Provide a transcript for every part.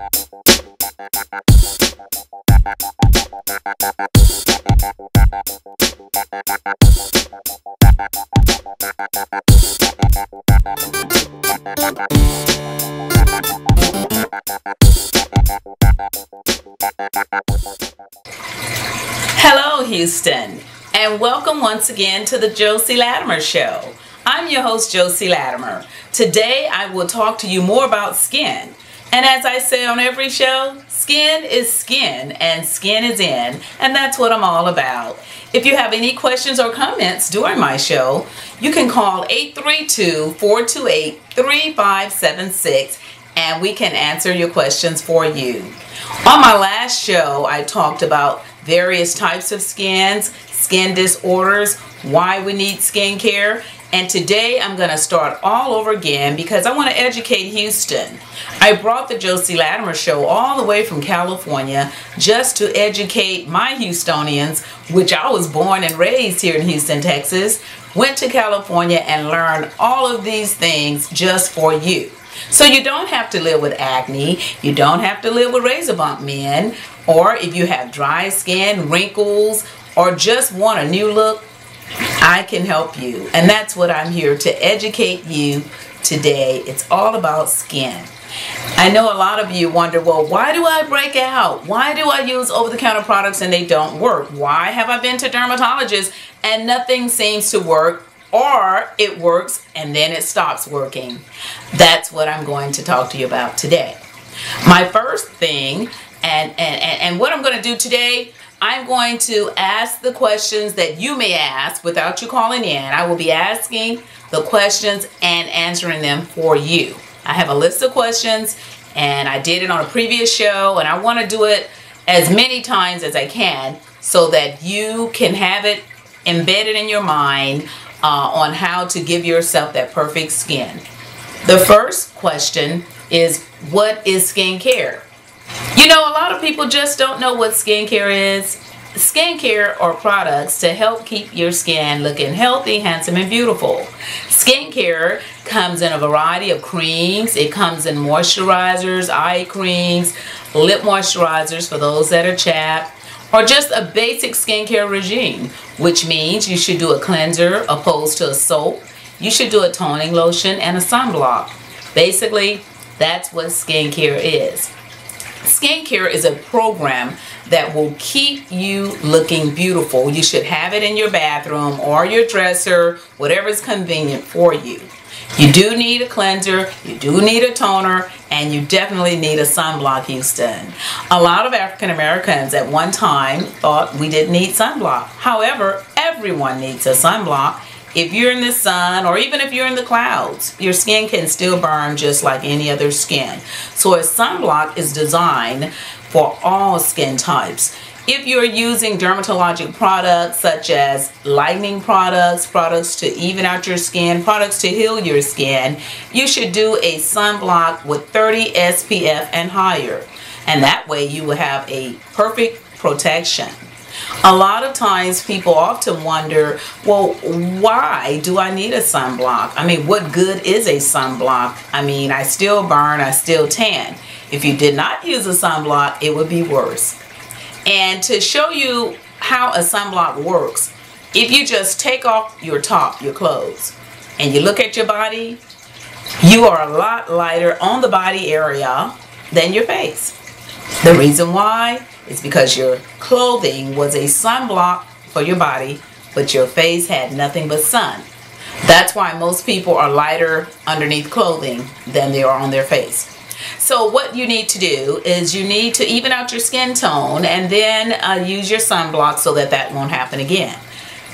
Hello, Houston, and welcome once again to the Josie Latimer Show. I'm your host, Josie Latimer. Today, I will talk to you more about skin. And as I say on every show, skin is skin, and skin is in, and that's what I'm all about. If you have any questions or comments during my show, you can call 832-428-3576, and we can answer your questions for you. On my last show, I talked about various types of skins, skin disorders, why we need skincare, and today I'm going to start all over again because I want to educate Houston. I brought the Josie Latimer Show all the way from California just to educate my Houstonians, which I was born and raised here in Houston, Texas, went to California and learned all of these things just for you. So you don't have to live with acne, you don't have to live with razor bump men, or if you have dry skin, wrinkles, or just want a new look, I can help you. And that's what I'm here to educate you today. It's all about skin. I know a lot of you wonder, well, why do I break out? Why do I use over-the-counter products and they don't work? Why have I been to dermatologists and nothing seems to work? Or it works and then it stops working. That's what I'm going to talk to you about today. My first thing, and what I'm going to do today, I'm going to ask the questions that you may ask without you calling in. I will be asking the questions and answering them for you. I have a list of questions and I did it on a previous show, and I want to do it as many times as I can so that you can have it embedded in your mind on how to give yourself that perfect skin. The first question is, what is skincare? You know, a lot of people just don't know what skincare is. Skincare are products to help keep your skin looking healthy, handsome, and beautiful. Skincare comes in a variety of creams. It comes in moisturizers, eye creams, lip moisturizers for those that are chapped, or just a basic skincare regime, which means you should do a cleanser opposed to a soap. You should do a toning lotion and a sunblock. Basically, that's what skincare is. Skincare is a program that will keep you looking beautiful. You should have it in your bathroom or your dresser, whatever is convenient for you. You do need a cleanser, you do need a toner, and you definitely need a sunblock, Houston. A lot of African Americans at one time thought we didn't need sunblock. However, everyone needs a sunblock. If you're in the sun or even if you're in the clouds, your skin can still burn just like any other skin. So a sunblock is designed for all skin types. If you're using dermatologic products such as lightening products, products to even out your skin, products to heal your skin, you should do a sunblock with 30 SPF and higher. And that way you will have a perfect protection. A lot of times people often wonder, well, why do I need a sunblock? I mean, what good is a sunblock? I mean, I still burn, I still tan. If you did not use a sunblock, it would be worse. And to show you how a sunblock works, if you just take off your top, your clothes, and you look at your body, you are a lot lighter on the body area than your face. The reason why is because your clothing was a sunblock for your body, but your face had nothing but sun. That's why most people are lighter underneath clothing than they are on their face. So what you need to do is you need to even out your skin tone and then use your sunblock so that that won't happen again.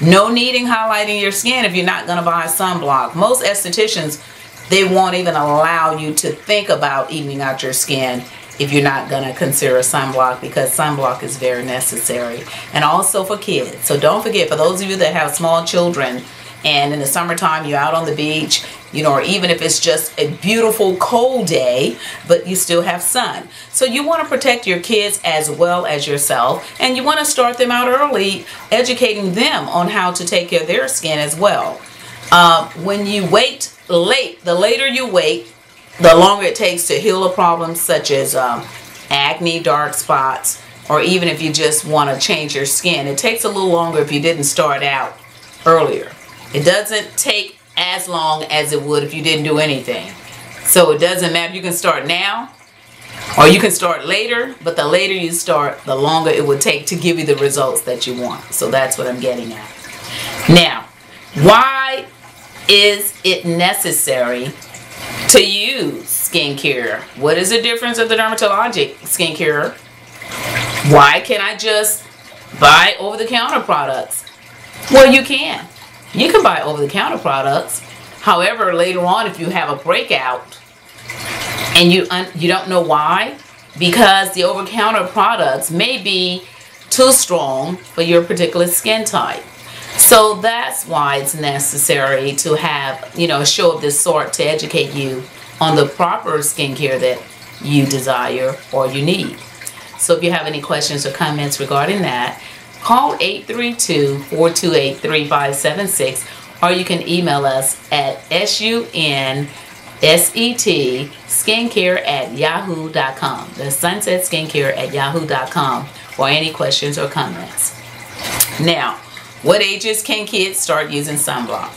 No needing highlighting your skin if you're not going to buy a sunblock. Most estheticians, they won't even allow you to think about evening out your skin if you're not going to consider a sunblock, because sunblock is very necessary. And also for kids. So don't forget, for those of you that have small children and in the summertime you're out on the beach, you know, or even if it's just a beautiful cold day, but you still have sun. So you want to protect your kids as well as yourself, and you want to start them out early, educating them on how to take care of their skin as well. When you wait late, the later you wait, the longer it takes to heal a problem such as acne, dark spots, or even if you just want to change your skin. It takes a little longer if you didn't start out earlier. It doesn't take as long as it would if you didn't do anything. So it doesn't matter. You can start now or you can start later, but the later you start, the longer it would take to give you the results that you want. So that's what I'm getting at. Now, why is it necessary to use skincare? What is the difference of the dermatologic skincare? Why can't I just buy over-the-counter products? Well, you can. You can buy over-the-counter products. However, later on, if you have a breakout and you don't know why, because the over-the-counter products may be too strong for your particular skin type. So that's why it's necessary to have, a show of this sort to educate you on the proper skincare that you desire or you need. So if you have any questions or comments regarding that, call 832-428-3576, or you can email us at sunsetskincare@yahoo.com. That's sunsetskincare@yahoo.com for any questions or comments. Now, what ages can kids start using sunblock?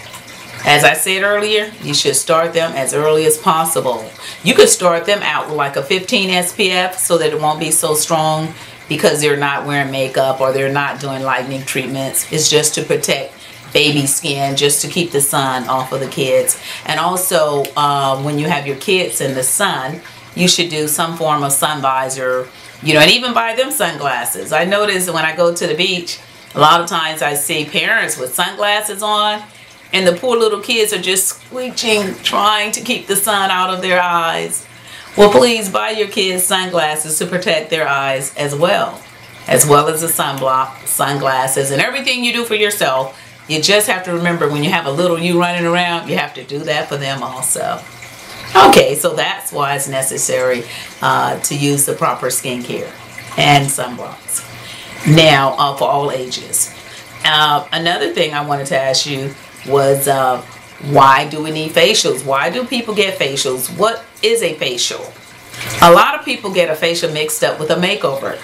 As I said earlier, you should start them as early as possible. You could start them out with like a 15 SPF so that it won't be so strong because they're not wearing makeup or they're not doing lightening treatments. It's just to protect baby skin, just to keep the sun off of the kids. And also, when you have your kids in the sun, you should do some form of sun visor, and even buy them sunglasses. I notice when I go to the beach, a lot of times I see parents with sunglasses on, and the poor little kids are just squeeching, trying to keep the sun out of their eyes. Well, please buy your kids sunglasses to protect their eyes as well as the sunblock, sunglasses, and everything you do for yourself. You just have to remember, when you have a little you running around, you have to do that for them also. Okay, so that's why it's necessary to use the proper skincare and sunblocks. Now, for all ages. Another thing I wanted to ask you was, why do we need facials? Why do people get facials? What is a facial? A lot of people get a facial mixed up with a makeover.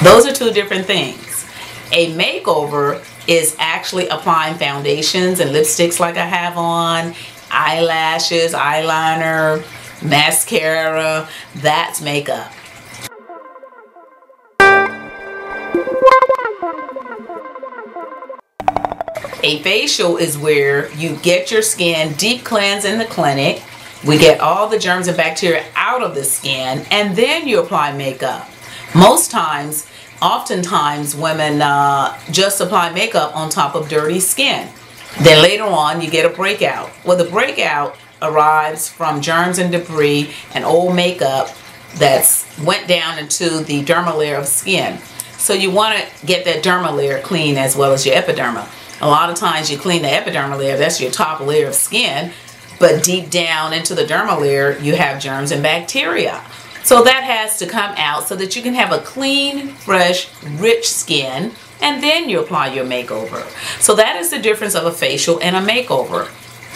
Those are two different things. A makeover is actually applying foundations and lipsticks like I have on, eyelashes, eyeliner, mascara. That's makeup. A facial is where you get your skin deep cleansed in the clinic. We get all the germs and bacteria out of the skin, and then you apply makeup. Oftentimes women just apply makeup on top of dirty skin. Then later on you get a breakout. Well, the breakout arrives from germs and debris and old makeup that's went down into the dermal layer of skin. So you want to get that dermal layer clean as well as your epidermal. A lot of times you clean the epidermal layer, that's your top layer of skin, but deep down into the dermal layer you have germs and bacteria. So that has to come out so that you can have a clean, fresh, rich skin, and then you apply your makeover. So that is the difference of a facial and a makeover.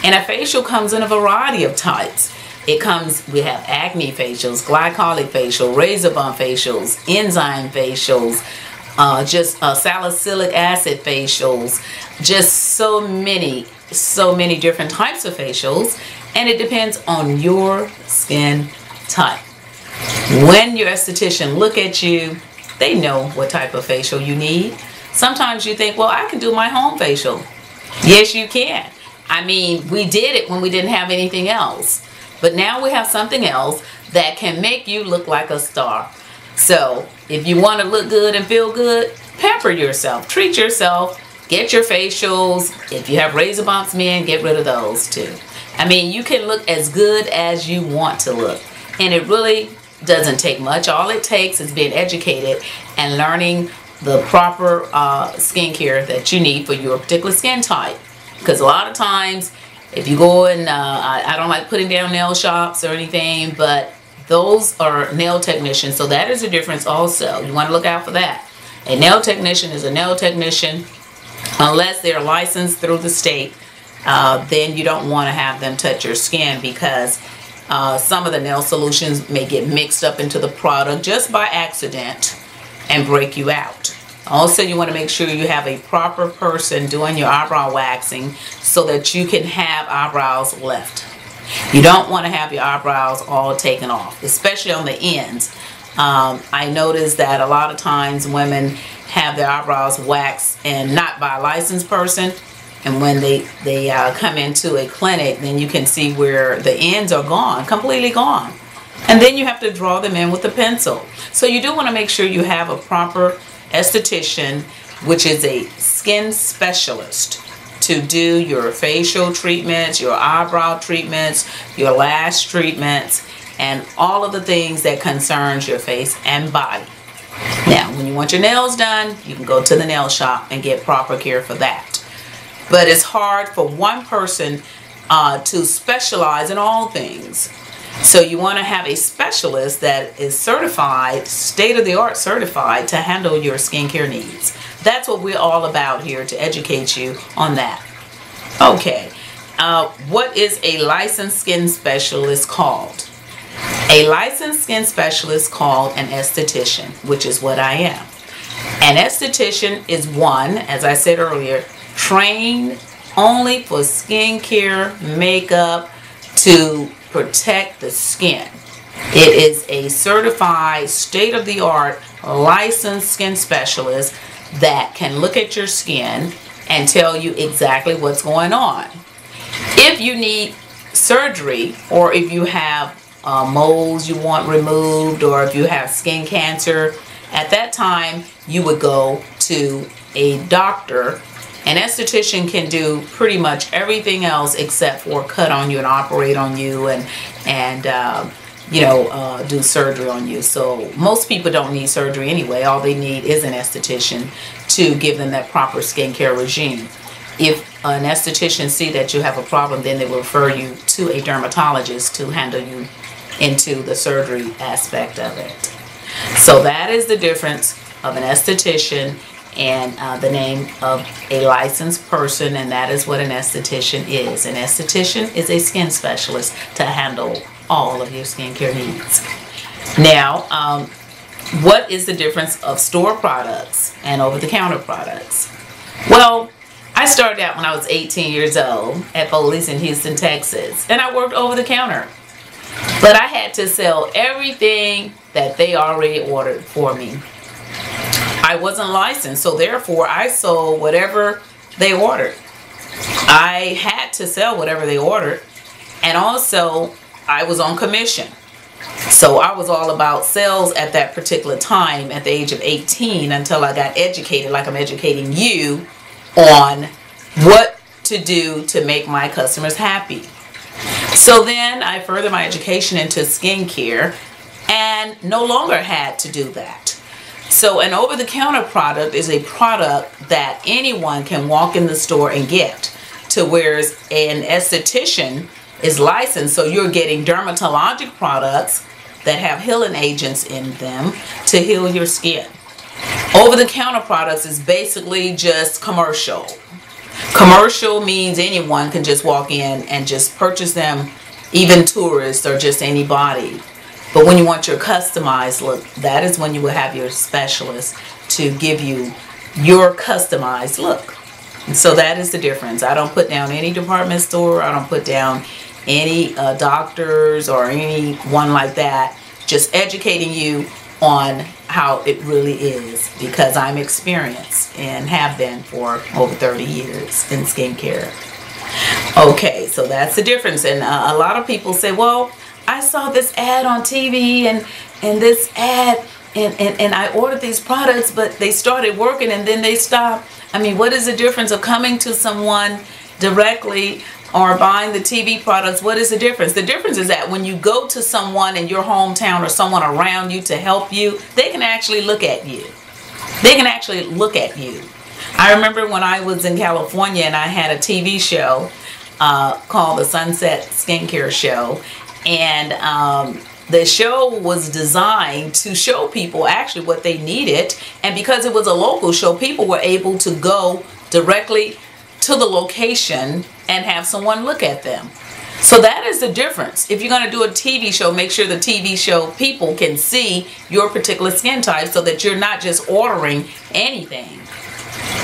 And a facial comes in a variety of types. We have acne facials, glycolic facial, razor bump facials, enzyme facials, salicylic acid facials, just so many different types of facials, and it depends on your skin type. When your esthetician look at you, they know what type of facial you need. Sometimes you think, well, I can do my home facial. Yes, you can. I mean, we did it when we didn't have anything else. But now we have something else that can make you look like a star. So if you want to look good and feel good, pamper yourself, treat yourself, get your facials. If you have razor bumps, men, get rid of those too. I mean, you can look as good as you want to look. And it really doesn't take much. All it takes is being educated and learning the proper skincare that you need for your particular skin type. Because a lot of times, if you go and I don't like putting down nail shops or anything, but those are nail technicians, so that is a difference also. You want to look out for that. A nail technician is a nail technician unless they're licensed through the state. Then you don't want to have them touch your skin, because Some of the nail solutions may get mixed up into the product just by accident and break you out. Also, you want to make sure you have a proper person doing your eyebrow waxing so that you can have eyebrows left. You don't want to have your eyebrows all taken off, especially on the ends. I noticed that a lot of times women have their eyebrows waxed and not by a licensed person. And when they come into a clinic, then you can see where the ends are gone, completely gone. And then you have to draw them in with a pencil. So you do want to make sure you have a proper esthetician, which is a skin specialist, to do your facial treatments, your eyebrow treatments, your lash treatments, and all of the things that concerns your face and body. Now, when you want your nails done, you can go to the nail shop and get proper care for that. But it's hard for one person to specialize in all things. So you want to have a specialist that is certified, state-of-the-art certified, to handle your skincare needs. That's what we're all about here, to educate you on that. Okay, what is a licensed skin specialist called? A licensed skin specialist called an esthetician, which is what I am. An esthetician is one, as I said earlier, trained only for skincare, makeup, to protect the skin. It is a certified, state-of-the-art, licensed skin specialist that can look at your skin and tell you exactly what's going on. If you need surgery, or if you have moles you want removed, or if you have skin cancer, at that time you would go to a doctor. An esthetician can do pretty much everything else except for cut on you and operate on you and do surgery on you. So most people don't need surgery anyway. All they need is an esthetician to give them that proper skincare regime. If an esthetician see that you have a problem, then they will refer you to a dermatologist to handle you into the surgery aspect of it. So that is the difference of an esthetician and the name of a licensed person, and that is what an esthetician is. An esthetician is a skin specialist to handle all of your skincare needs. Now, what is the difference of store products and over-the-counter products? Well, I started out when I was 18 years old at Foley's in Houston, Texas, and I worked over-the-counter. But I had to sell everything that they already ordered for me. I wasn't licensed, so therefore I sold whatever they ordered. I had to sell whatever they ordered, and also I was on commission. So I was all about sales at that particular time at the age of 18 until I got educated, like I'm educating you, on what to do to make my customers happy. So then I furthered my education into skincare and no longer had to do that. So an over-the-counter product is a product that anyone can walk in the store and get, to whereas an esthetician is licensed, so you're getting dermatologic products that have healing agents in them to heal your skin. Over-the-counter products is basically just commercial. Commercial means anyone can just walk in and just purchase them, even tourists or just anybody. But when you want your customized look, that is when you will have your specialist to give you your customized look. And so that is the difference. I don't put down any department store. I don't put down any doctors or anyone like that. Just educating you on how it really is, because I'm experienced and have been for over 30 years in skincare. Okay, so that's the difference. And a lot of people say, well, I saw this ad on TV and this ad and I ordered these products, but they started working and then they stopped. I mean, what is the difference of coming to someone directly or buying the TV products? What is the difference? The difference is that when you go to someone in your hometown or someone around you to help you, they can actually look at you. They can actually look at you. I remember when I was in California and I had a TV show called the Sunset Skincare Show, and the show was designed to show people actually what they needed, and because it was a local show, people were able to go directly to the location and have someone look at them. So that is the difference. If you're going to do a TV show, make sure the TV show people can see your particular skin type so that you're not just ordering anything,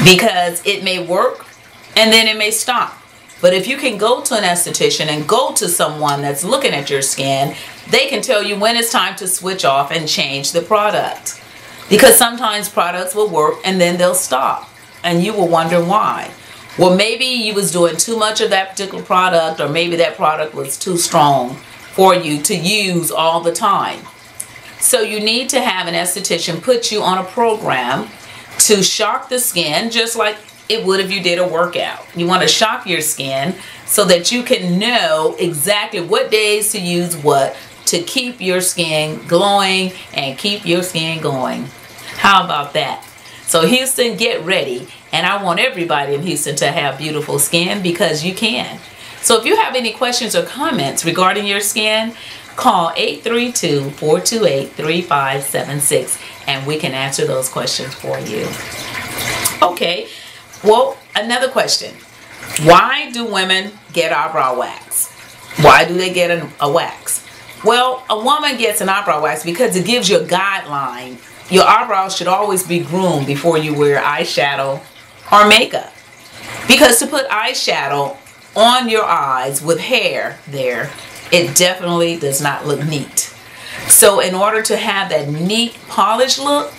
because it may work and then it may stop. But if you can go to an esthetician and go to someone that's looking at your skin, they can tell you when it's time to switch off and change the product. Because sometimes products will work and then they'll stop, and you will wonder why. Well, maybe you was doing too much of that particular product, or maybe that product was too strong for you to use all the time. So you need to have an esthetician put you on a program to shock the skin, just like it would if you did a workout. You want to shock your skin so that you can know exactly what days to use what to keep your skin glowing and keep your skin going. How about that? So Houston, get ready. And I want everybody in Houston to have beautiful skin, because you can. So if you have any questions or comments regarding your skin, call 832-428-3576 and we can answer those questions for you. Okay, well, another question. Why do women get eyebrow wax? Why do they get a wax? Well, a woman gets an eyebrow wax because it gives you a guideline. Your eyebrows should always be groomed before you wear eyeshadow or makeup. Because to put eyeshadow on your eyes with hair there, it definitely does not look neat. So in order to have that neat, polished look,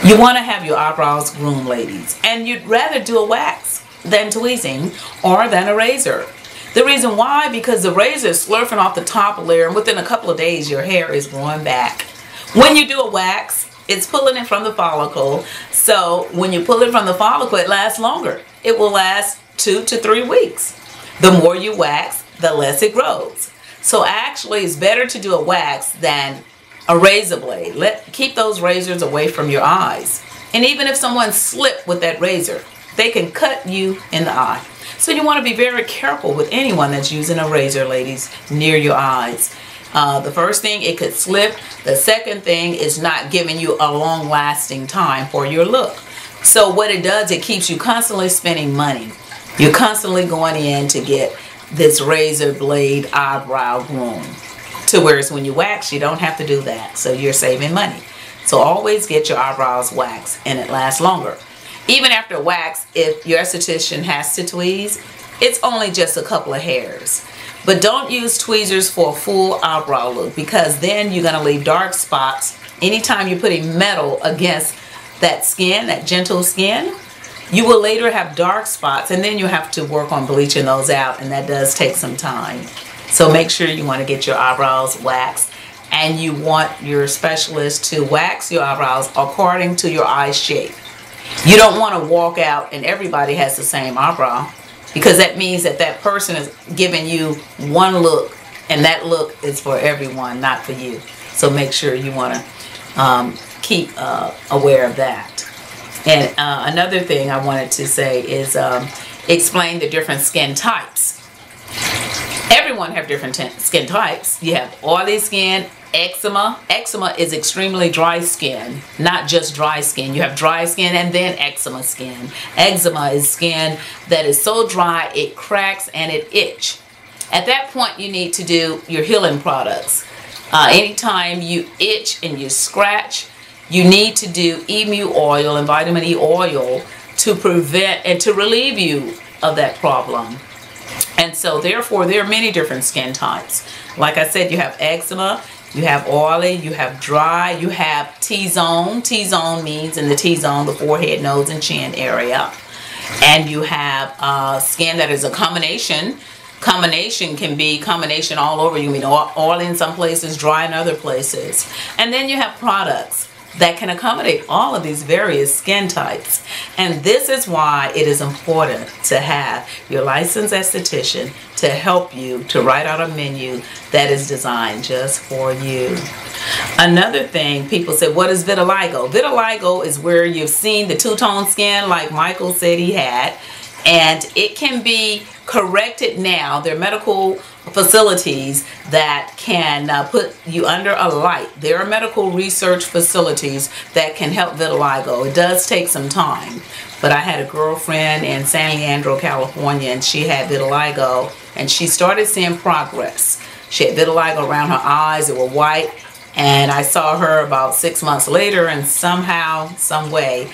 you want to have your eyebrows groomed, ladies. And you'd rather do a wax than tweezing or than a razor. The reason why, because the razor is slurping off the top layer, and within a couple of days your hair is growing back. When you do a wax, it's pulling it from the follicle. So when you pull it from the follicle, it lasts longer. It will last 2 to 3 weeks. The more you wax, the less it grows. So actually it's better to do a wax than a razor blade. Keep those razors away from your eyes. And even if someone slipped with that razor, they can cut you in the eye. So you want to be very careful with anyone that's using a razor, ladies, near your eyes. The first thing, it could slip. The second thing is not giving you a long-lasting time for your look. So what it does, it keeps you constantly spending money. You're constantly going in to get this razor blade eyebrow groom. To whereas when you wax, you don't have to do that. So you're saving money. So always get your eyebrows waxed and it lasts longer. Even after wax, if your esthetician has to tweeze, it's only just a couple of hairs. But don't use tweezers for a full eyebrow look, because then you're going to leave dark spots. Anytime you're putting metal against that skin, that gentle skin, you will later have dark spots, and then you have to work on bleaching those out, and that does take some time. So make sure you want to get your eyebrows waxed, and you want your specialist to wax your eyebrows according to your eye shape. You don't want to walk out and everybody has the same eyebrow, because that means that that person is giving you one look, and that look is for everyone, not for you. So make sure you want to keep aware of that. And another thing I wanted to say is explain the different skin types. Everyone have different skin types. You have oily skin, eczema. Eczema is extremely dry skin, not just dry skin. You have dry skin and then eczema skin. Eczema is skin that is so dry it cracks and it itch. At that point, you need to do your healing products. Anytime you itch and you scratch, you need to do emu oil and vitamin E oil to prevent and to relieve you of that problem. And so therefore, there are many different skin types. Like I said, you have eczema, you have oily, you have dry, you have T-zone. T-zone means in the T-zone, the forehead, nose, and chin area. And you have skin that is a combination. Combination can be combination all over. You mean oily in some places, dry in other places. And then you have products that can accommodate all of these various skin types. And this is why it is important to have your licensed esthetician to help you to write out a menu that is designed just for you. Another thing, people say, what is vitiligo? Vitiligo is where you've seen the two-tone skin like Michael said he had, and it can be corrected now. There are medical facilities that can put you under a light. There are medical research facilities that can help vitiligo. It does take some time, but I had a girlfriend in San Leandro, California, and she had vitiligo and she started seeing progress. She had vitiligo around her eyes that were white, and I saw her about 6 months later, and somehow, some way,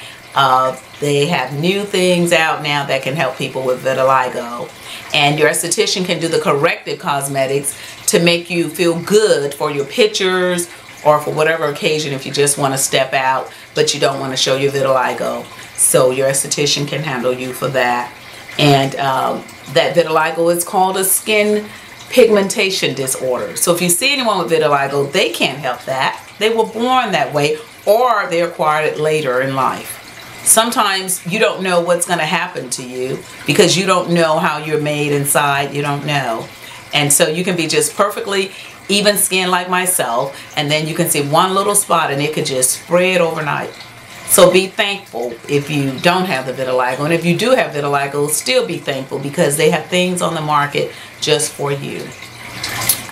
they have new things out now that can help people with vitiligo. And your esthetician can do the corrective cosmetics to make you feel good for your pictures or for whatever occasion, if you just want to step out but you don't want to show your vitiligo. So your esthetician can handle you for that. And that vitiligo is called a skin pigmentation disorder. So if you see anyone with vitiligo, they can't help that. They were born that way, or they acquired it later in life. Sometimes you don't know what's going to happen to you because you don't know how you're made inside. You don't know. And so you can be just perfectly even skin like myself, and then you can see one little spot and it could just spread overnight. So be thankful if you don't have the vitiligo, and if you do have vitiligo, still be thankful because they have things on the market just for you.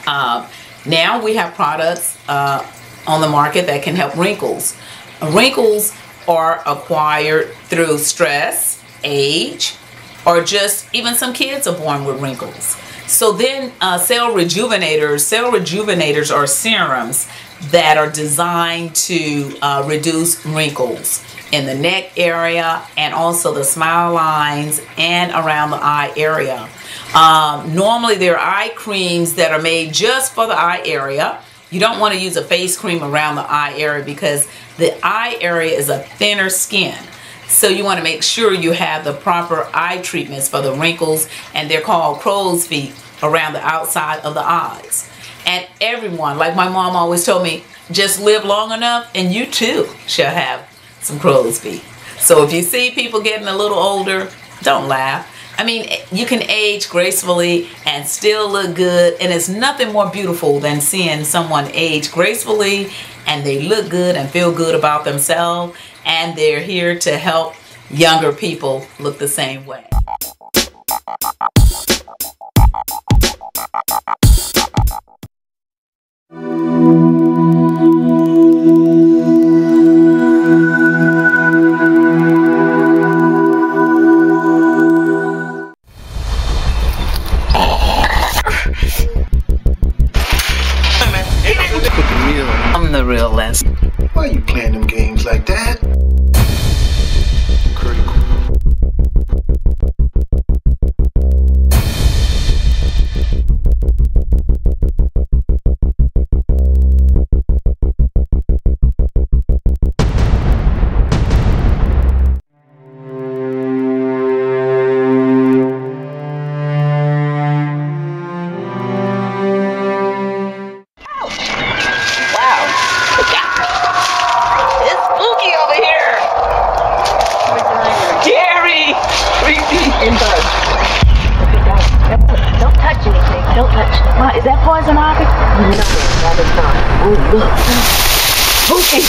Now we have products on the market that can help wrinkles. Wrinkles are acquired through stress, age, or just even some kids are born with wrinkles. So then cell rejuvenators are serums that are designed to reduce wrinkles in the neck area and also the smile lines and around the eye area. Normally there are eye creams that are made just for the eye area. You don't want to use a face cream around the eye area because the eye area is a thinner skin. So you want to make sure you have the proper eye treatments for the wrinkles, and they're called crow's feet around the outside of the eyes. And everyone, like my mom always told me, just live long enough and you too shall have some crow's feet. So if you see people getting a little older, don't laugh. I mean, you can age gracefully and still look good, and it's nothing more beautiful than seeing someone age gracefully and they look good and feel good about themselves, and they're here to help younger people look the same way. I'm the real Les. Why you playing them games like that? Critical. Is that poison ivy? No, that is not. Oh, look. Spooky.